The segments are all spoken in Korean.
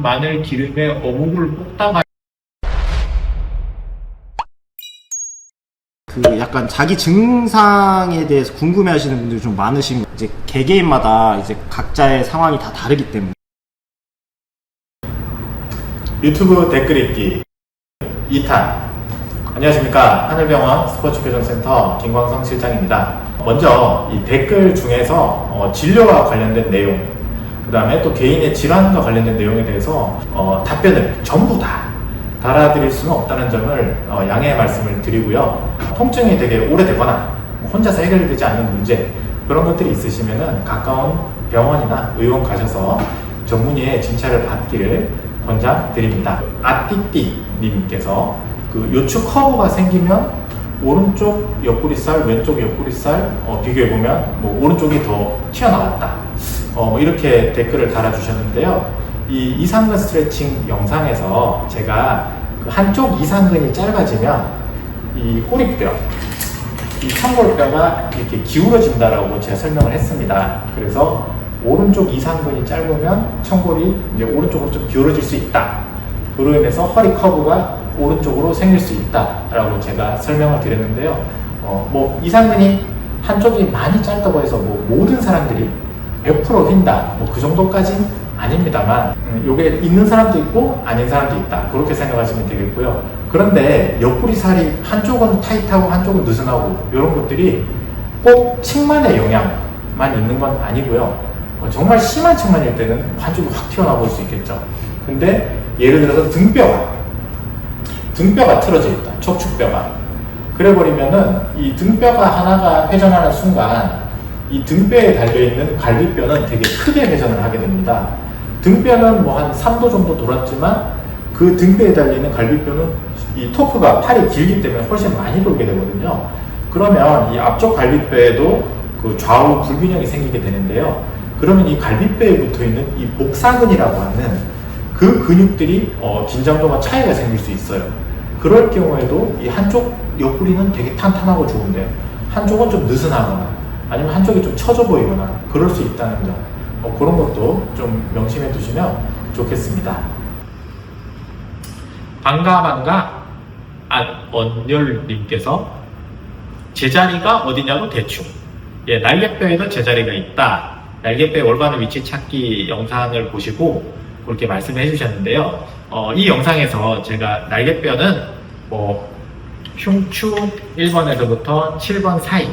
마늘 기름에 어묵을 볶다가 그 약간 자기 증상에 대해서 궁금해하시는 분들이 좀 많으신 거. 이제 개개인마다 이제 각자의 상황이 다 다르기 때문에. 유튜브 댓글 읽기 2탄. 안녕하십니까, 하늘병원 스포츠교정센터 김광성 실장입니다. 먼저 이 댓글 중에서 진료와 관련된 내용, 그 다음에 또 개인의 질환과 관련된 내용에 대해서 답변을 전부 다 달아드릴 수는 없다는 점을 양해의 말씀을 드리고요. 통증이 되게 오래되거나 혼자서 해결되지 않는 문제, 그런 것들이 있으시면 가까운 병원이나 의원 가셔서 전문의의 진찰을 받기를 권장드립니다. 아띠띠 님께서 그 요추 커브가 생기면 오른쪽 옆구리살, 왼쪽 옆구리살 비교해보면 뭐 오른쪽이 더 튀어나왔다, 뭐 이렇게 댓글을 달아주셨는데요. 이 이상근 스트레칭 영상에서 제가 그 한쪽 이상근이 짧아지면 이 꼬리뼈, 이 청골뼈가 이렇게 기울어진다라고 제가 설명을 했습니다. 그래서 오른쪽 이상근이 짧으면 청골이 이제 오른쪽으로 좀 기울어질 수 있다. 그로 인해서 허리 커브가 오른쪽으로 생길 수 있다라고 제가 설명을 드렸는데요. 뭐 이상근이 한쪽이 많이 짧다고 해서 뭐 모든 사람들이 100% 휜다, 뭐 그 정도까지는 아닙니다만, 요게 있는 사람도 있고 아닌 사람도 있다, 그렇게 생각하시면 되겠고요. 그런데 옆구리 살이 한쪽은 타이트하고 한쪽은 느슨하고 이런 것들이 꼭 측만의 영향만 있는 건 아니고요. 정말 심한 측만일 때는 한쪽이 확 튀어나와 볼 수 있겠죠. 근데 예를 들어서 등뼈가 틀어져 있다, 척추뼈가. 그래버리면은 이 등뼈가 하나가 회전하는 순간 이 등뼈에 달려있는 갈비뼈는 되게 크게 회전을 하게 됩니다. 등뼈는 뭐 한 3도 정도 돌았지만 그 등뼈에 달려있는 갈비뼈는 이 토크가 팔이 길기 때문에 훨씬 많이 돌게 되거든요. 그러면 이 앞쪽 갈비뼈에도 그 좌우 불균형이 생기게 되는데요. 그러면 이 갈비뼈에 붙어있는 이 복사근이라고 하는 그 근육들이 긴장도가 차이가 생길 수 있어요. 그럴 경우에도 이 한쪽 옆구리는 되게 탄탄하고 좋은데 한쪽은 좀 느슨하거나 아니면 한쪽이 좀 처져 보이거나 그럴 수 있다는 점, 그런 것도 좀 명심해 두시면 좋겠습니다. 반가 언열님께서 제자리가 어디냐고 대충. 예, 날개뼈에도 제자리가 있다. 날개뼈의 올바른 위치 찾기 영상을 보시고 그렇게 말씀해 주셨는데요. 이 영상에서 제가 날개뼈는 뭐 흉추 1번에서부터 7번 사이,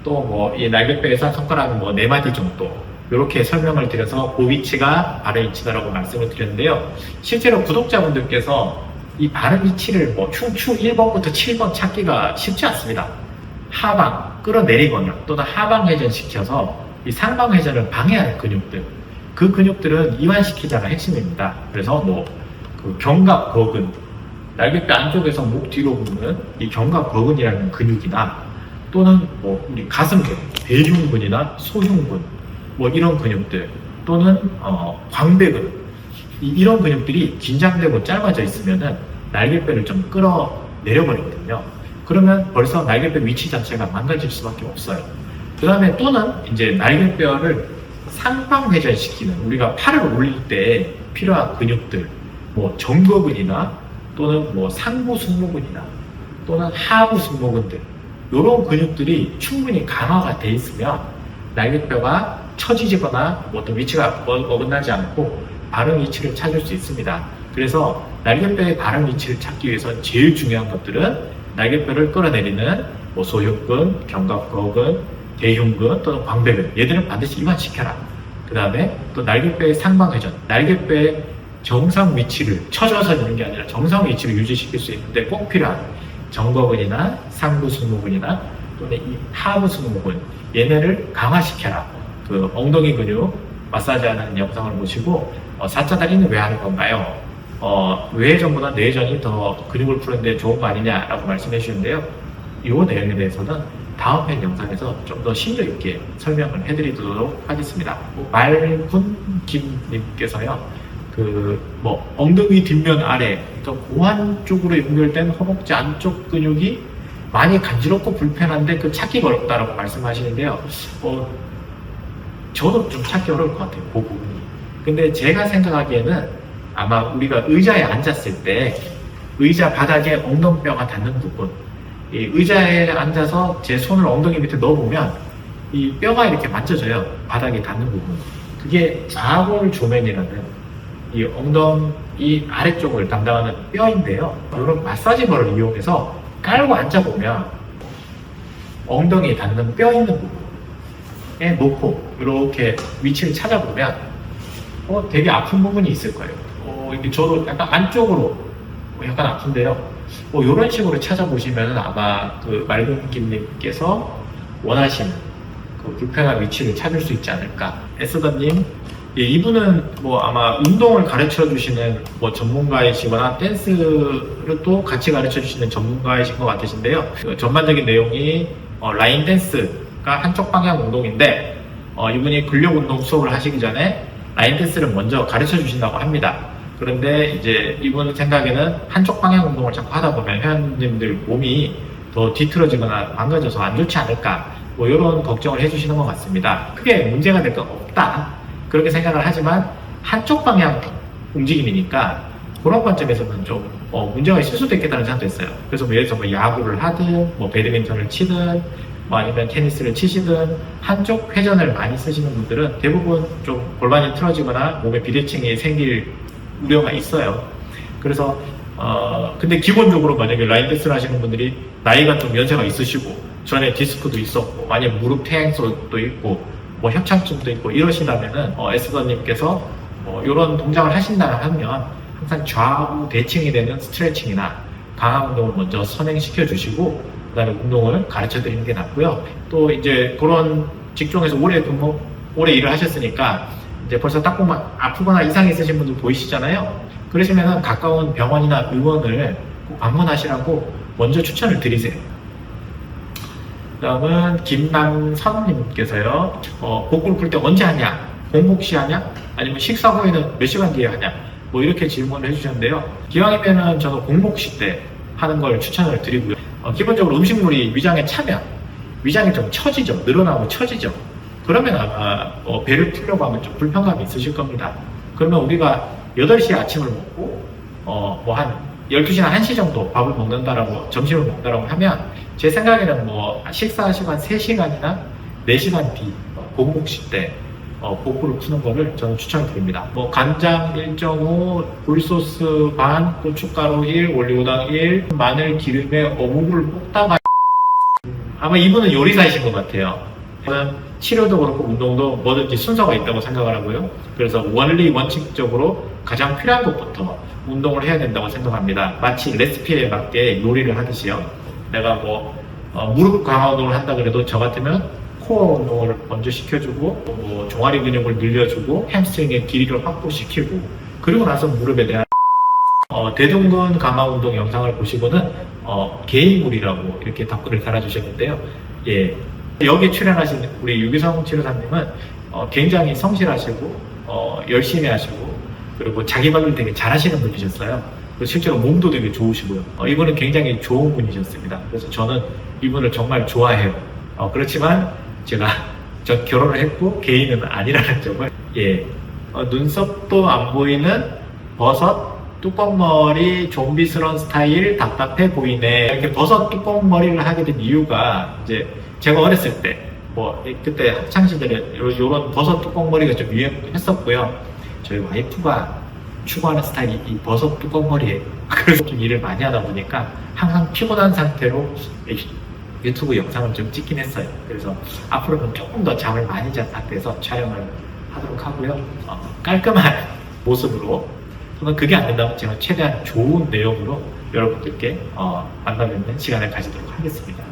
또 뭐 이 날개뼈에서 손가락 뭐 4마디 정도 이렇게 설명을 드려서 그 위치가 바른 위치다라고 말씀을 드렸는데요. 실제로 구독자분들께서 이 바른 위치를 뭐 흉추 1번부터 7번 찾기가 쉽지 않습니다. 하방 끌어내리거나 또는 하방 회전시켜서 이 상방 회전을 방해하는 근육들, 그 근육들은 이완시키자가 핵심입니다. 그래서 뭐 그 견갑거근, 날개뼈 안쪽에서 목 뒤로 보는 이 견갑거근이라는 근육이나 또는 뭐 우리 가슴근, 대흉근이나 소흉근, 뭐 이런 근육들, 또는 광배근, 이런 근육들이 긴장되고 짧아져 있으면은 날개뼈를 좀 끌어내려 버리거든요. 그러면 벌써 날개뼈 위치 자체가 망가질 수밖에 없어요. 그 다음에 또는 이제 날개뼈를 상방 회전시키는, 우리가 팔을 올릴 때 필요한 근육들, 뭐 정거근이나 또는 뭐 상부 승모근이나 또는 하부 승모근들, 이런 근육들이 충분히 강화가 돼 있으면 날개뼈가 처지거나 어떤 위치가 어긋나지 않고 바른 위치를 찾을 수 있습니다. 그래서 날개뼈의 바른 위치를 찾기 위해서 제일 중요한 것들은 날개뼈를 끌어내리는 뭐 소흉근, 견갑거근, 대흉근 또는 광배근, 얘들은 반드시 이완시켜라. 그 다음에 또 날개뼈의 상방회전, 날개뼈의 정상 위치를 처져서 있는 게 아니라 정상 위치를 유지시킬 수 있는데 꼭 필요한 정거근이나 상부 승모근이나 또는 이 하부 승모근, 얘네를 강화시켜라. 그 엉덩이 근육 마사지하는 영상을 보시고 4차 다리는 왜 하는 건가요? 외회전보다 내회전이 더 근육을 푸는데 좋은 거 아니냐라고 말씀해 주시는데요. 이 내용에 대해서는 다음 편 영상에서 좀 더 심도 있게 설명을 해드리도록 하겠습니다. 말군김님께서요, 뭐 엉덩이 뒷면 아래, 고환 쪽으로 연결된 허벅지 안쪽 근육이 많이 간지럽고 불편한데 그 찾기가 어렵다라고 말씀하시는데요. 저도 좀 찾기 어려울 것 같아요, 그 부분이. 근데 제가 생각하기에는 아마 우리가 의자에 앉았을 때 의자 바닥에 엉덩뼈가 닿는 부분, 이 의자에 앉아서 제 손을 엉덩이 밑에 넣어보면 이 뼈가 이렇게 만져져요. 바닥에 닿는 부분. 그게 좌골 조면이라는 이 엉덩이 아래쪽을 담당하는 뼈인데요. 이런 마사지볼을 이용해서 깔고 앉아보면 엉덩이에 닿는 뼈 있는 부분에 놓고 이렇게 위치를 찾아보면 되게 아픈 부분이 있을 거예요. 이게 저도 약간 안쪽으로 약간 아픈데요. 이런 식으로 찾아보시면 아마 그 맑은김님께서 원하시는 그 불편한 위치를 찾을 수 있지 않을까. 에스더님, 예, 이분은 뭐 아마 운동을 가르쳐 주시는 뭐 전문가이시거나 댄스를 또 같이 가르쳐 주시는 전문가이신 것 같으신데요. 그 전반적인 내용이 라인 댄스가 한쪽 방향 운동인데 이분이 근력 운동 수업을 하시기 전에 라인 댄스를 먼저 가르쳐 주신다고 합니다. 그런데 이제 이분 생각에는 한쪽 방향 운동을 자꾸 하다 보면 회원님들 몸이 더 뒤틀어지거나 망가져서 안 좋지 않을까, 뭐 이런 걱정을 해주시는 것 같습니다. 크게 문제가 될 건 없다, 그렇게 생각을 하지만 한쪽 방향 움직임이니까 그런 관점에서는 좀 문제가 있을 수도 있겠다는 생각도 했어요. 그래서 뭐 예를 들어서 뭐 야구를 하든 뭐 배드민턴을 치든 뭐 아니면 테니스를 치시든 한쪽 회전을 많이 쓰시는 분들은 대부분 좀 골반이 틀어지거나 몸에 비대칭이 생길 우려가 있어요. 그래서 근데 기본적으로 만약에 라인 댄스를 하시는 분들이 나이가 좀 연세가 있으시고 전에 디스크도 있었고 만약 무릎 퇴행소도 있고 뭐 협착증도 있고 이러시다면은 에스더님께서 이런 동작을 하신다면 하면 항상 좌우 대칭이 되는 스트레칭이나 강화 운동을 먼저 선행시켜 주시고 그다음에 운동을 가르쳐 드리는 게 낫고요. 또 이제 그런 직종에서 오래 일을 하셨으니까 이제 벌써 딱 보면 아프거나 이상이 있으신 분들 보이시잖아요. 그러시면은 가까운 병원이나 의원을 꼭 방문하시라고 먼저 추천을 드리세요. 다음은 김남선님께서요. 복부를 풀 때 언제 하냐? 공복 시 하냐? 아니면 식사 후에는 몇 시간 뒤에 하냐? 뭐 이렇게 질문을 해주셨는데요. 기왕이면은 저는 공복 시 때 하는 걸 추천을 드리고요. 기본적으로 음식물이 위장에 차면 위장이 좀 처지죠. 늘어나고 처지죠. 그러면 아마 배를 풀려고 하면 좀 불편감이 있으실 겁니다. 그러면 우리가 8시에 아침을 먹고 뭐 한 12시나 1시 정도 밥을 먹는다라고 점심을 먹는다라고 하면 제 생각에는 뭐 식사 시간 3시간이나 4시간 뒤 공복식 때 복부를 푸는 거를 저는 추천드립니다. 뭐 간장 1.5, 굴소스 반, 고춧가루 1, 올리고당 1, 마늘 기름에 어묵을 볶다가 아마 이분은 요리사이신 것 같아요. 저는 치료도 그렇고 운동도 뭐든지 순서가 있다고 생각을 하고요. 그래서 원칙적으로 가장 필요한 것부터 운동을 해야 된다고 생각합니다. 마치 레시피에 맞게 요리를 하듯이요. 내가 뭐 무릎 강화 운동을 한다 그래도 저 같으면 코어 운동을 먼저 시켜주고 뭐 종아리 근육을 늘려주고 햄스트링의 길이를 확보시키고 그리고 나서 무릎에 대한 대둔근 강화 운동 영상을 보시고는 개인물이라고 이렇게 댓글을 달아주셨는데요. 예, 여기 출연하신 우리 유기성 치료사님은 굉장히 성실하시고 열심히 하시고 그리고 자기 관리를 되게 잘하시는 분이셨어요. 그리고 실제로 몸도 되게 좋으시고요. 이분은 굉장히 좋은 분이셨습니다. 그래서 저는 이분을 정말 좋아해요. 그렇지만 제가 결혼을 했고 개인은 아니라는 점을 눈썹도 안 보이는 버섯 뚜껑머리 좀비스러운 스타일 답답해 보이네. 이렇게 버섯 뚜껑머리를 하게 된 이유가 이제 제가 어렸을 때 뭐 그때 학창 시절에 이런 버섯 뚜껑머리가 좀 유행했었고요. 저희 와이프가 추구하는 스타일이 이 버섯 뚜껑머리예요. 그래서 좀 일을 많이 하다 보니까 항상 피곤한 상태로 유튜브 영상을 좀 찍긴 했어요. 그래서 앞으로는 조금 더 잠을 많이 잔 상태에서 촬영을 하도록 하고요. 깔끔한 모습으로 또는 그게 안 된다면 제가 최대한 좋은 내용으로 여러분들께 만나 뵙는 시간을 가지도록 하겠습니다.